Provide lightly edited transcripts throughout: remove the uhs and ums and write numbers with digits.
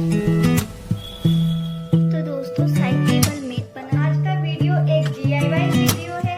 तो दोस्तों side table met बना। आज का वीडियो एक DIY वीडियो है।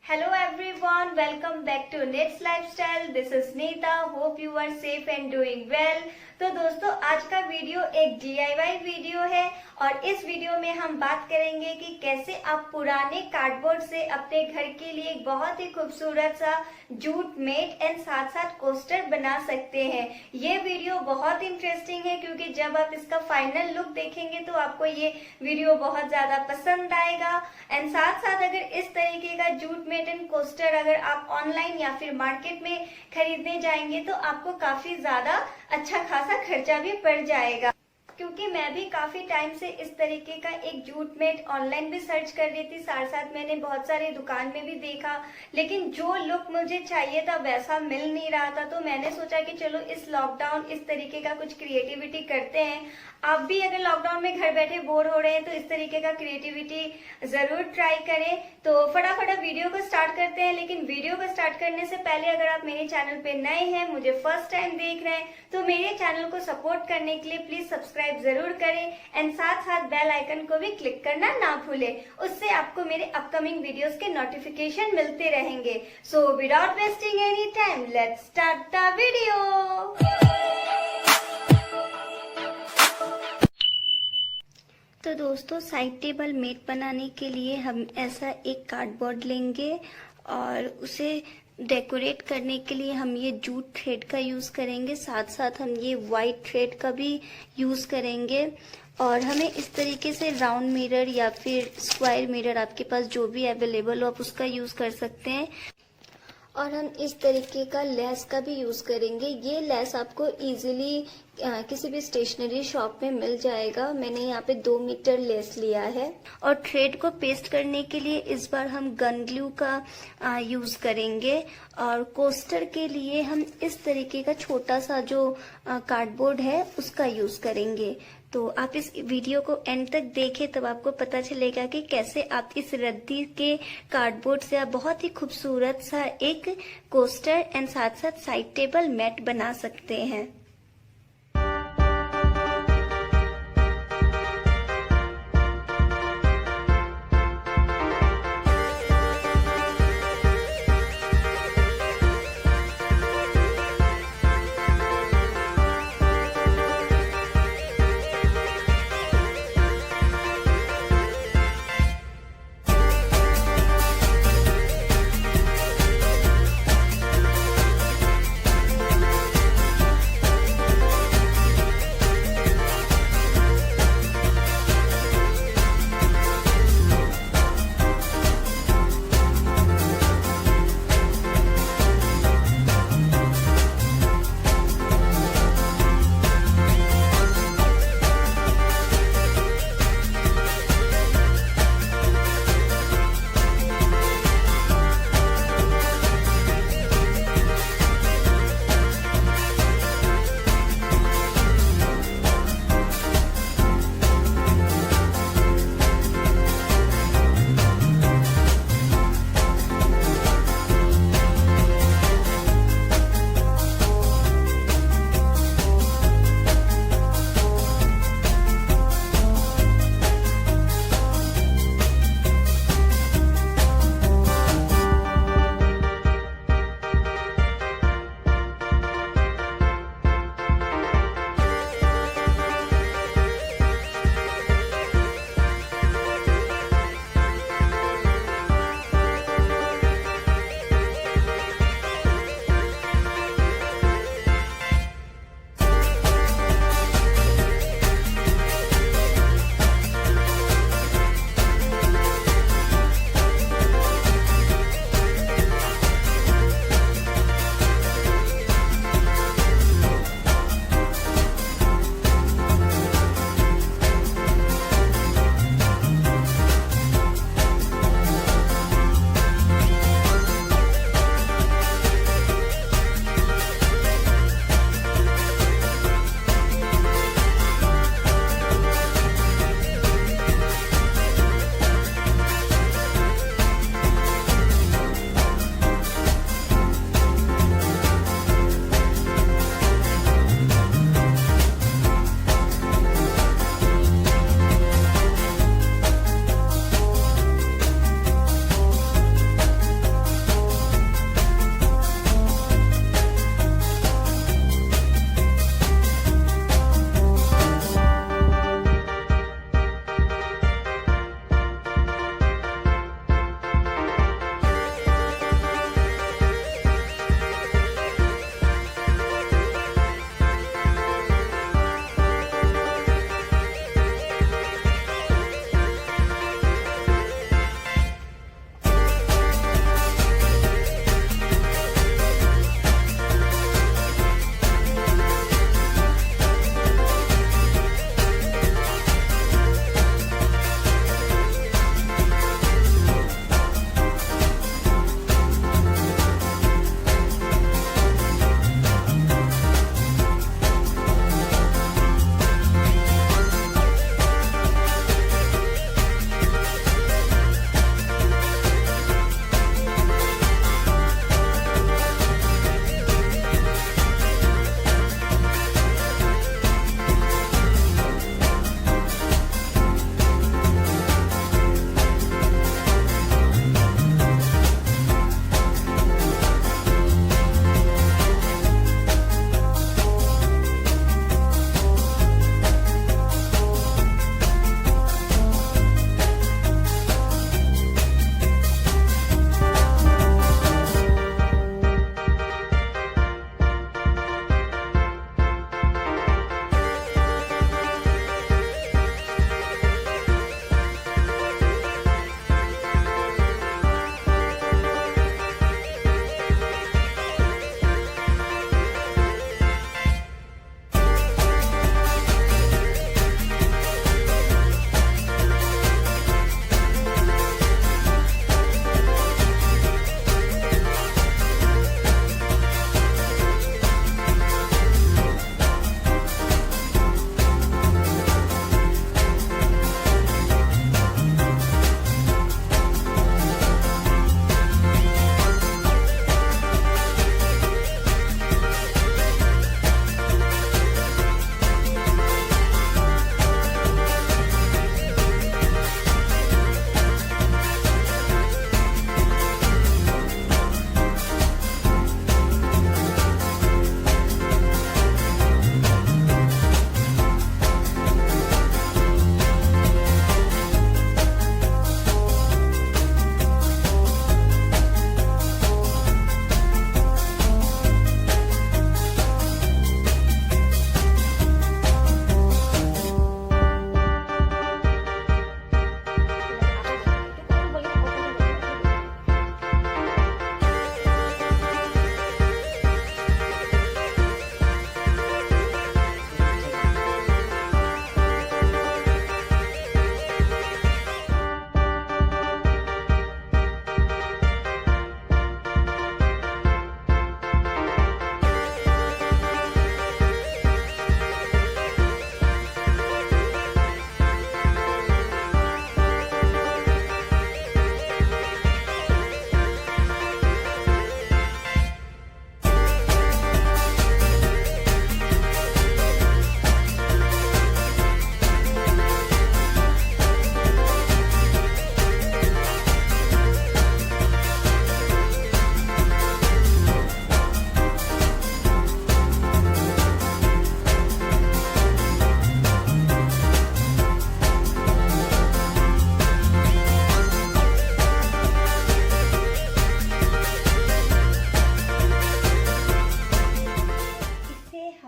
Hello everyone, welcome back to Nitz LifeStyle। This is Neeta. Hope you are safe and doing well. तो दोस्तों आज का वीडियो एक DIY वीडियो है और इस वीडियो में हम बात करेंगे कि कैसे आप पुराने कार्डबोर्ड से अपने घर के लिए एक बहुत ही खूबसूरत सा जूट मेट एंड साथ साथ कोस्टर बना सकते हैं। ये वीडियो बहुत इंटरेस्टिंग है क्योंकि जब आप इसका फाइनल लुक देखेंगे तो आपको ये वीडियो बहुत ज्यादा पसंद आएगा। एंड साथ साथ अगर इस तरीके का जूट मेट एंड कोस्टर अगर आप ऑनलाइन या फिर मार्केट में खरीदने जाएंगे तो आपको काफी ज्यादा अच्छा खासा खर्चा भी पड़ जाएगा। क्योंकि मैं भी काफी टाइम से इस तरीके का एक जूट मेट ऑनलाइन भी सर्च कर रही थी, साथ साथ मैंने बहुत सारे दुकान में भी देखा, लेकिन जो लुक मुझे चाहिए था वैसा मिल नहीं रहा था। तो मैंने सोचा कि चलो इस लॉकडाउन इस तरीके का कुछ क्रिएटिविटी करते हैं। आप भी अगर लॉकडाउन में घर बैठे बोर हो रहे हैं तो इस तरीके का क्रिएटिविटी जरूर ट्राई करें। तो फटाफट वीडियो को स्टार्ट करते हैं। लेकिन वीडियो को स्टार्ट करने से पहले अगर आप मेरे चैनल पे नए हैं, मुझे फर्स्ट टाइम देख रहे हैं, तो मेरे चैनल को सपोर्ट करने के लिए प्लीज सब्सक्राइब जरूर करें एंड साथ साथ बेल आइकन को भी क्लिक करना ना भूलें। उससे आपको मेरे अपकमिंग वीडियोस के नोटिफिकेशन मिलते रहेंगे। So without wasting any time, let's start the video. तो दोस्तों साइड टेबल मेट बनाने के लिए हम ऐसा एक कार्डबोर्ड लेंगे और उसे डेकोरेट करने के लिए हम ये जूट थ्रेड का यूज करेंगे, साथ साथ हम ये वाइट थ्रेड का भी यूज करेंगे। और हमें इस तरीके से राउंड मिरर या फिर स्क्वायर मिरर, आपके पास जो भी अवेलेबल हो आप उसका यूज कर सकते हैं। और हम इस तरीके का लेस का भी यूज करेंगे। ये लेस आपको इजीली किसी भी स्टेशनरी शॉप में मिल जाएगा। मैंने यहाँ पे 2 मीटर लेस लिया है। और थ्रेड को पेस्ट करने के लिए इस बार हम गन ग्लू का यूज करेंगे। और कोस्टर के लिए हम इस तरीके का छोटा सा जो कार्डबोर्ड है उसका यूज करेंगे। तो आप इस वीडियो को एंड तक देखें, तब आपको पता चलेगा कि कैसे आप इस रद्दी के कार्डबोर्ड से आप बहुत ही खूबसूरत सा एक कोस्टर एंड साथ साथ साइड टेबल मैट बना सकते हैं।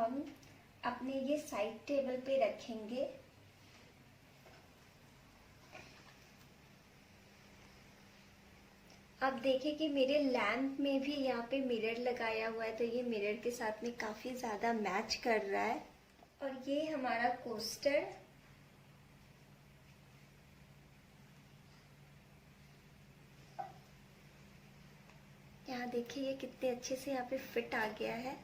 हम अपने ये साइड टेबल पे रखेंगे। अब देखिए कि मेरे लैंप में भी यहाँ पे मिरर लगाया हुआ है, तो ये मिरर के साथ में काफी ज्यादा मैच कर रहा है। और ये हमारा कोस्टर, यहाँ देखिए ये कितने अच्छे से यहाँ पे फिट आ गया है।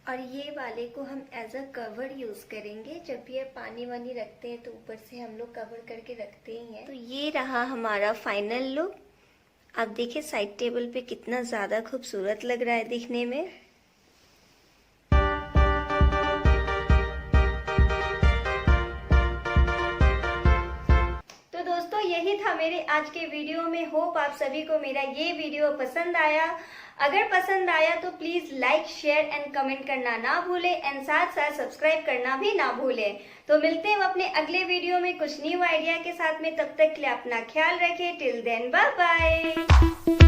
और ये वाले को हम एज अ कवर यूज करेंगे। जब भी पानी वानी रखते हैं तो ऊपर से हम लोग कवर करके रखते ही हैं। तो ये रहा हमारा फाइनल लुक। आप देखिए साइड टेबल पे कितना ज्यादा खूबसूरत लग रहा है दिखने में। तो दोस्तों यही था मेरे आज के वीडियो में। होप आप सभी को मेरा ये वीडियो पसंद आया। अगर पसंद आया तो please like, share and comment करना ना भूलें एंड साथ साथ सब्सक्राइब करना भी ना भूलें। तो मिलते हैं अपने अगले वीडियो में कुछ न्यू आइडिया के साथ में। तब तक के लिए अपना ख्याल रखें। Till then bye bye.